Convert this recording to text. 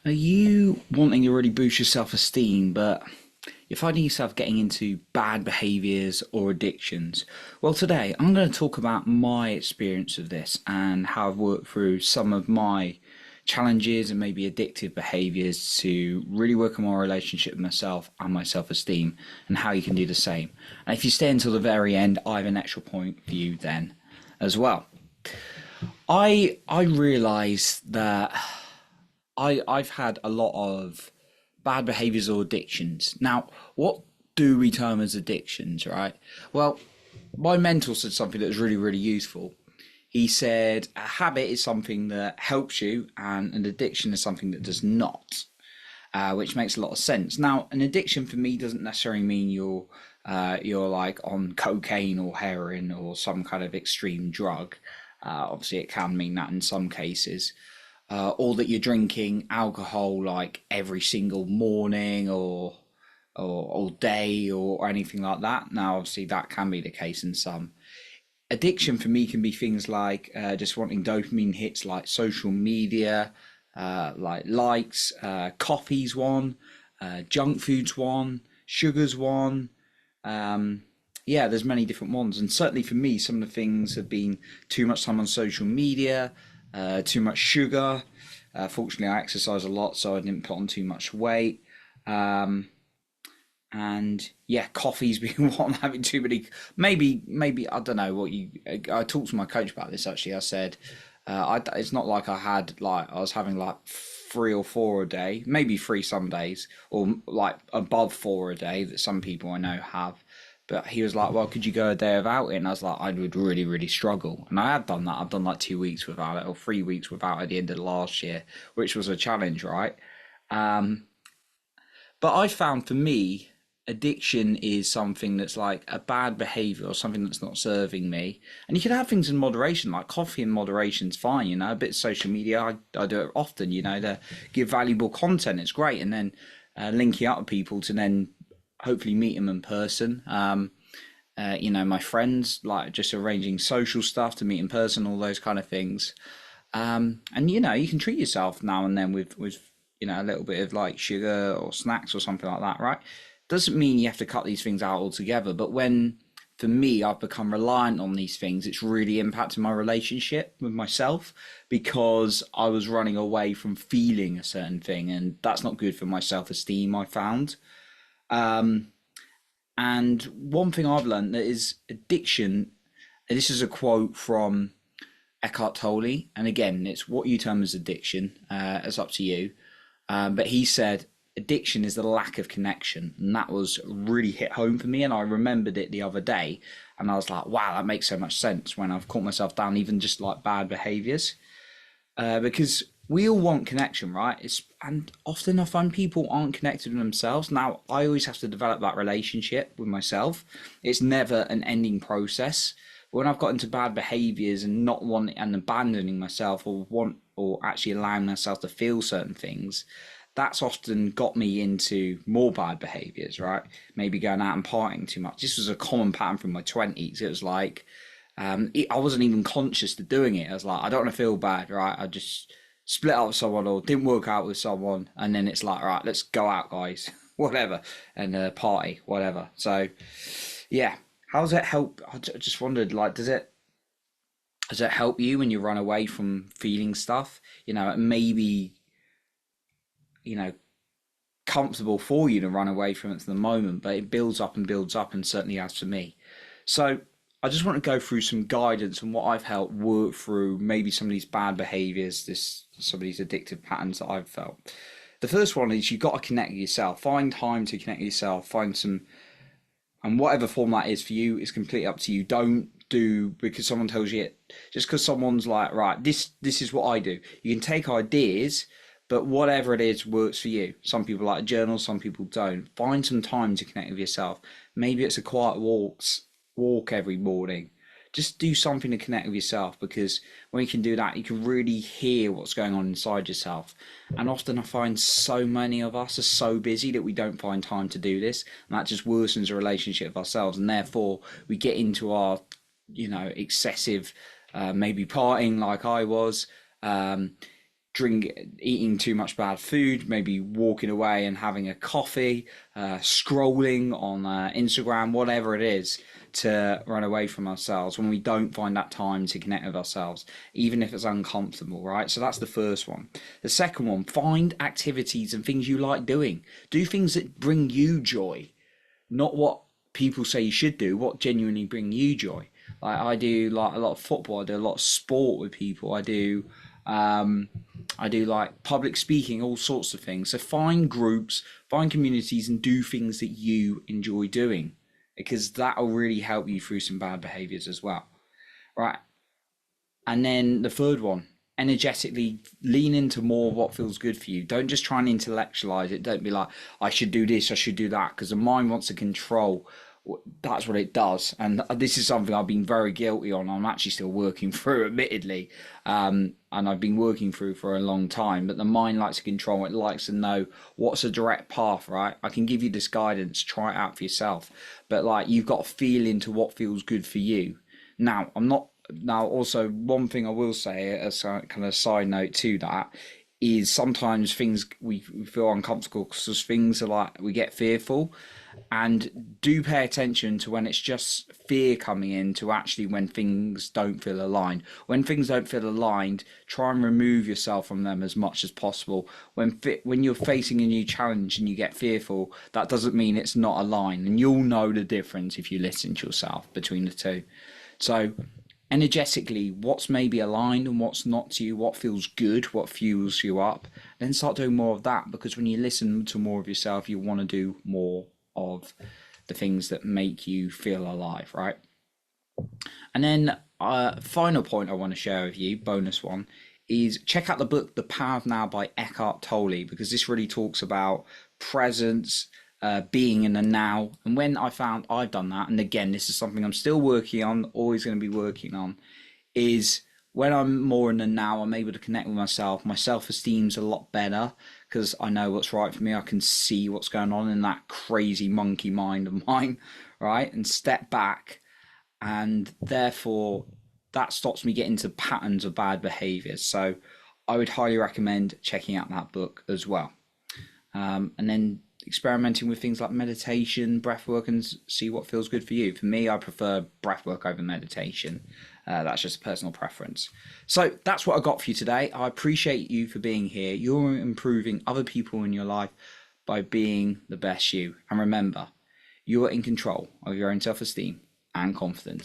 Are you wanting to really boost your self-esteem, but you're finding yourself getting into bad behaviors or addictions? Well, today I'm going to talk about my experience of this and how I've worked through some of my challenges and maybe addictive behaviors to really work on my relationship with myself and my self-esteem, and how you can do the same. And if you stay until the very end, I have an extra point for you then as well. I realised that I've had a lot of bad behaviors or addictions. Now, what do we term as addictions, right? Well, my mentor said something that was really useful. He said a habit is something that helps you, and an addiction is something that does not, which makes a lot of sense. Now, an addiction for me doesn't necessarily mean you're like on cocaine or heroin or some kind of extreme drug. Obviously, it can mean that in some cases, or that you're drinking alcohol like every single morning or all day or anything like that. Now, obviously, that can be the case in some. Addiction for me can be things like just wanting dopamine hits, like social media, like likes, coffee's one, junk food's one, sugar's one. Yeah, there's many different ones, and certainly for me, some of the things have been too much time on social media, too much sugar. Fortunately, I exercise a lot, so I didn't put on too much weight. Um, and yeah, coffee's been one, having too many. Maybe I don't know what you. I talked to my coach about this actually. I said, it's not like I was having like three or four a day, maybe three some days, or like above four a day that some people I know have. But he was like, well, could you go a day without it? And I was like, I would really struggle. And I have done that. I've done like 2 weeks without it, or 3 weeks without it at the end of last year, which was a challenge, right? Um, but I found for me, addiction is something that's like a bad behavior or something that's not serving me. And you can have things in moderation, like coffee in moderation's fine, a bit of social media. I do it often, to give valuable content. It's great. And then linking up with people to then hopefully meet them in person. My friends, like just arranging social stuff to meet in person, all those kind of things. And you can treat yourself now and then with a little bit of like sugar or snacks or something like that, right? Doesn't mean you have to cut these things out altogether, but when for me I've become reliant on these things, it's really impacted my relationship with myself because I was running away from feeling a certain thing, and that's not good for my self-esteem, I found. Um, and one thing I've learned that is addiction, and this is a quote from Eckhart Tolle, and again, it's what you term as addiction. It's up to you. But he said addiction is the lack of connection, and that was really hit home for me. And I remembered it the other day, and I was like, "Wow, that makes so much sense." When I've caught myself down, even just like bad behaviors, because we all want connection, right? And often I find people aren't connected with themselves. Now, I always have to develop that relationship with myself. It's never an ending process. But when I've got into bad behaviors and not wanting and abandoning myself or actually allowing myself to feel certain things, that's often got me into more bad behaviors, right? Maybe going out and partying too much. This was a common pattern from my 20s. It was like, I wasn't even conscious to doing it. I was like, I don't want to feel bad, right? I just split up with someone or didn't work out with someone, and then it's like, right, let's go out, guys, whatever, and party, whatever. So, yeah, how does it help? Just wondered, like, does it help you when you run away from feeling stuff? It may be, you know, comfortable for you to run away from it for the moment, but it builds up, and certainly has for me. So I just want to go through some guidance on what I've helped work through maybe some of these bad behaviors, some of these addictive patterns that I've felt. The first one is you've got to connect with yourself. Find time to connect with yourself. Find some, and whatever form that is for you is completely up to you. Don't do because someone tells you it. Just because someone's like, right, this is what I do. You can take ideas, but whatever it is works for you. Some people like a journal, some people don't. Find some time to connect with yourself. Maybe it's a quiet walk every morning. Just do something to connect with yourself, because when you can do that, you can really hear what's going on inside yourself. And often I find so many of us are so busy that we don't find time to do this, and that just worsens the relationship with ourselves, and therefore we get into our, excessive, maybe partying like I was, um, eating too much bad food, maybe walking away and having a coffee, scrolling on Instagram, whatever it is, to run away from ourselves when we don't find that time to connect with ourselves, even if it's uncomfortable, right? So that's the first one. The second one, find activities and things you like doing. Do things that bring you joy, not what people say you should do, what genuinely bring you joy. Like I do like a lot of football, I do a lot of sport with people, I do like public speaking, all sorts of things. So find groups, find communities, and do things that you enjoy doing, because that will really help you through some bad behaviors as well, right? And then the third one, energetically lean into more of what feels good for you. Don't just try and intellectualize it. Don't be like, I should do this, I should do that, because the mind wants to control. That's what it does. And this is something I've been very guilty on. I'm actually still working through, admittedly. And I've been working through for a long time. But the mind likes to control. It likes to know what's a direct path, right? I can give you this guidance, try it out for yourself. But like, you've got to feel into what feels good for you. Now, also one thing I will say as a kind of side note to that is sometimes things we feel uncomfortable because things are like we get fearful, and do pay attention to when it's just fear coming in to actually when things don't feel aligned. When things don't feel aligned, try and remove yourself from them as much as possible. When you're facing a new challenge and you get fearful, that doesn't mean it's not aligned, and you'll know the difference if you listen to yourself between the two. So energetically, what's maybe aligned and what's not to you, what feels good, what fuels you up, then start doing more of that, because when you listen to more of yourself, you want to do more of the things that make you feel alive, right? And then final point I want to share with you, bonus one, is check out the book The Power of Now by Eckhart Tolle, because this really talks about presence, being in the now. And when I found I've done that, and again, this is something I'm still working on, always going to be working on, is when I'm more in the now, I'm able to connect with myself. My self-esteem's a lot better because I know what's right for me. I can see what's going on in that crazy monkey mind of mine, right? And step back, and therefore that stops me getting to patterns of bad behaviors. So I would highly recommend checking out that book as well. And then experimenting with things like meditation, breath work, and see what feels good for you. For me, I prefer breath work over meditation. That's just a personal preference. So that's what I got for you today. I appreciate you for being here. You're improving other people in your life by being the best you. And remember, you are in control of your own self-esteem and confidence.